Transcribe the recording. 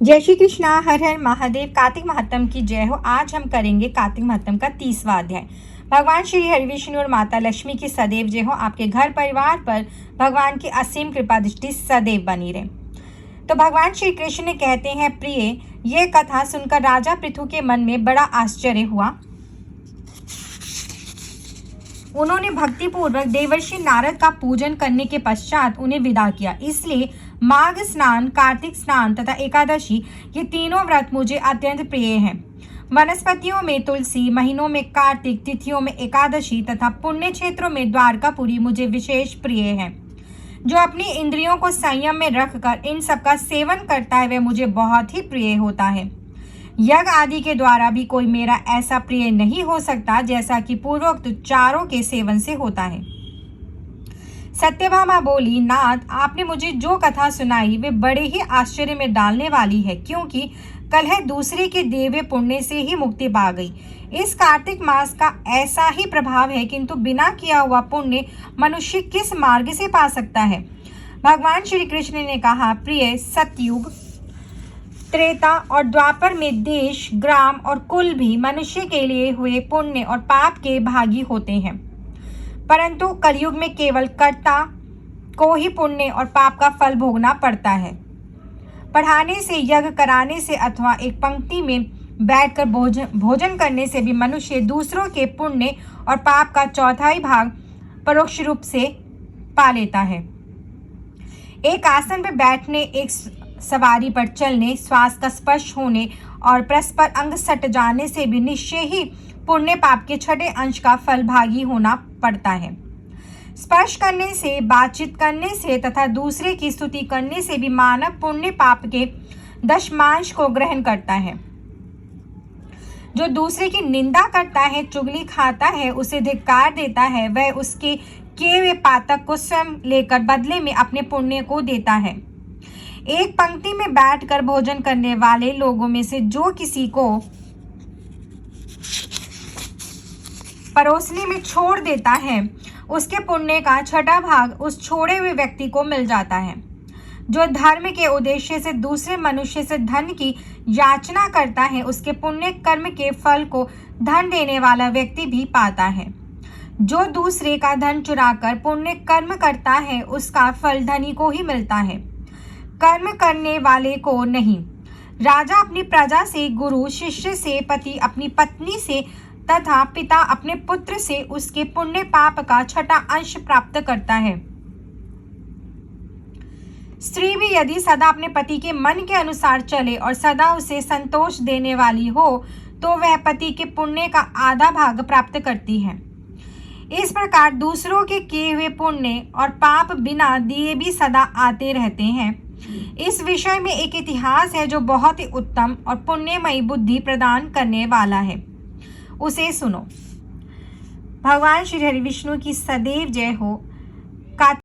जय श्री कृष्णा। हर हर महादेव। कार्तिक महात्म की जय हो। आज हम करेंगे कार्तिक महात्म का 30वां अध्याय। भगवान श्री हरि विष्णु और माता लक्ष्मी की सदैव जय हो। आपके घर परिवार पर भगवान की असीम कृपा दृष्टि सदैव बनी रहे। तो भगवान श्री कृष्ण ने कहते हैं, प्रिय, यह कथा सुनकर राजा पृथु के मन में बड़ा आश्चर्य हुआ। उन्होंने भक्तिपूर्वक देवर्षि नारद का पूजन करने के पश्चात उन्हें विदा किया। इसलिए माघ स्नान, कार्तिक स्नान तथा एकादशी, ये तीनों व्रत मुझे अत्यंत प्रिय हैं। वनस्पतियों में तुलसी, महीनों में कार्तिक, तिथियों में एकादशी तथा पुण्य क्षेत्रों में द्वारकापुरी मुझे विशेष प्रिय है। जो अपनी इंद्रियों को संयम में रखकर इन सब का सेवन करता है वह मुझे बहुत ही प्रिय होता है। यज्ञ आदि के द्वारा भी कोई मेरा ऐसा प्रिय नहीं हो सकता जैसा कि पूर्वोक्त चारों के सेवन से होता है। सत्यभामा बोली, नाथ, आपने मुझे जो कथा सुनाई वे बड़े ही आश्चर्य में डालने वाली है, क्योंकि कलह दूसरे के देवे पुण्य से ही मुक्ति पा गई। इस कार्तिक मास का ऐसा ही प्रभाव है, किंतु बिना किया हुआ पुण्य मनुष्य किस मार्ग से पा सकता है। भगवान श्री कृष्ण ने कहा, प्रिय, सतयुग, त्रेता और द्वापर में देश, ग्राम और कुल भी मनुष्य के लिए हुए पुण्य और पाप के भागी होते हैं, परंतु कलयुग में केवल कर्ता को ही पुण्य और पाप का फल भोगना पड़ता है। पढ़ाने से, यज्ञ कराने से अथवा एक पंक्ति में बैठकर भोजन करने से भी मनुष्य दूसरों के पुण्य और पाप का चौथाई भाग परोक्ष रूप से पा लेता है। एक आसन पर बैठने, एक सवारी पर चलने, श्वास का स्पर्श होने और परस्पर अंग सट जाने से भी निश्चय ही पुण्य पाप के छठे अंश का फल भागी होना पड़ता है। स्पर्श करने से, बातचीत करने से तथा दूसरे की स्तुति करने से भी मानव पुण्य पाप के दशमांश को ग्रहण करता है। जो दूसरे की निंदा करता है, चुगली खाता है, उसे धिक्कार देता है, वह उसके किए हुए पातक को स्वयं लेकर बदले में अपने पुण्य को देता है। एक पंक्ति में बैठकर भोजन करने वाले लोगों में से जो किसी को परोसने में छोड़ देता है, उसके पुण्य का छठा भाग उस छोड़े हुए व्यक्ति को मिल जाता है। जो धर्म के उद्देश्य से दूसरे मनुष्य से धन की याचना करता है, उसके पुण्य कर्म के फल को धन देने वाला व्यक्ति भी पाता है। जो दूसरे का धन चुराकर पुण्य कर्म करता है, उसका फल धनी को ही मिलता है, कर्म करने वाले को नहीं। राजा अपनी प्रजा से, गुरु शिष्य से, पति अपनी पत्नी से तथा पिता अपने पुत्र से उसके पुण्य पाप का छठा अंश प्राप्त करता है। स्त्री भी यदि सदा अपने पति के मन के अनुसार चले और सदा उसे संतोष देने वाली हो, तो वह पति के पुण्य का आधा भाग प्राप्त करती है। इस प्रकार दूसरों के किए हुए पुण्य और पाप बिना दिए भी सदा आते रहते हैं। इस विषय में एक इतिहास है जो बहुत ही उत्तम और पुण्यमयी बुद्धि प्रदान करने वाला है, उसे सुनो। भगवान श्री हरि विष्णु की सदैव जय हो।